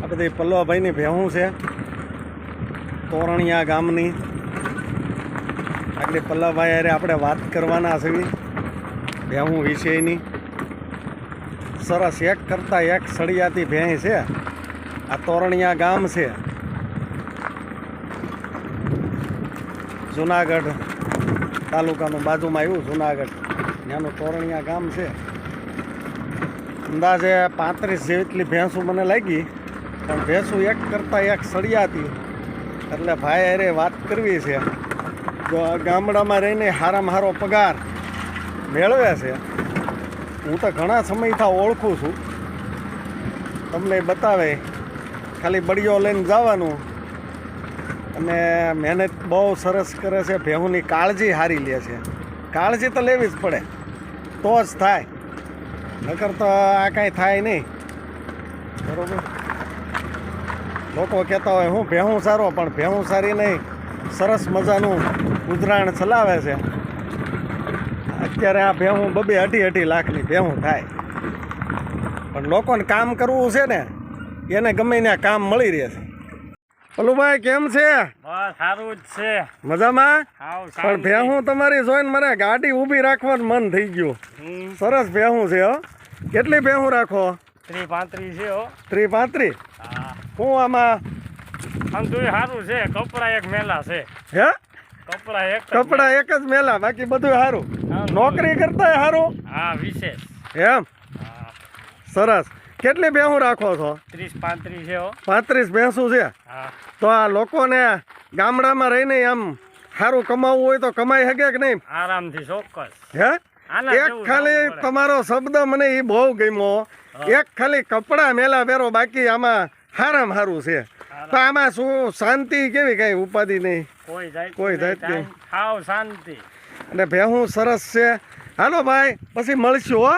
આ બધી પલ્લવભાઈની ભેહું છે, તોરણિયા ગામની. આગળ પલ્લવભાઈ અરે આપણે વાત કરવાના છે ભેહું વિશેની. સરસ, એક કરતાં એક સળિયાતી ભેંસ છે. આ તોરણિયા ગામ છે, જુનાગઢ તાલુકાનું બાજુમાં આવ્યું જુનાગઢ. ત્યાંનું તોરણિયા ગામ છે. અંદાજે 35 જેટલી ભેંસું મને લાગી, પણ ભેંસું એક કરતાં એક સળિયાતી. એટલે ભાઈ અરે વાત કરવી છે. જો ગામડામાં રહીને સારામાં સારો પગાર મેળવે છે. હું તો ઘણા સમયથી ઓળખું છું, તમને બતાવે. ખાલી બળીઓ લઈને જવાનું અને મહેનત બહુ સરસ કરે છે. ભેહુંની કાળજી સારી લે છે. કાળજી તો લેવી જ પડે, તો જ થાય, નકર તો આ કાંઈ થાય નહીં. બરાબર. લોકો કહેતા હોય હું ભેહું સારો, પણ ભેહું સારી નહીં. સરસ મજાનું ઉધરાણ ચલાવે છે. અત્યારે આ ભેહું 2-2.5 લાખની ભેહું થાય. પણ લોકોને કામ કરવું છે ને, એને ગમે ત્યાં કામ મળી રહે છે. પલુભાઈ કેમ છે? બસ સારું જ છે. મજામાં? પણ ભેહું તમારી જોઈને મને ગાડી ઊભી રાખવાનું મન થઈ ગયું. સરસ ભેહું છે હો. કેટલી ભેહું રાખો? 30-35 છે હો. 30-35? હા. હું આમાં આમ તો સારું છે. કપડા એક મેલા છે. હે? કપડા એક જ મેલા, બાકી બધું સારું. નોકરી કરતા સારું? હા, વિશેષ. એમ? સરસ. કેટલી ભેહું રાખો છો? 30-35 છે હો. 35 ભેંસું છે. હા. તો આ લોકોને ગામડામાં રહીને આમ સારું કમાવવું હોય તો કમાઈ શકે કે નહીં? આરામથી, ચોક્કસ. હે? એક ખાલી તમારો શબ્દ મને એ બહુ ગમ્યો. એક ખાલી કપડા મેલા પહેરો, બાકી આમાં સારામાં સારું છે. તો આમાં શું શાંતિ કેવી? કઈ ઉપાધિ નહીં, કોઈ જાત નહીં, હાવ શાંતિ. અને ભેહું સરસ છે. હાલો ભાઈ, પછી મળશું હો.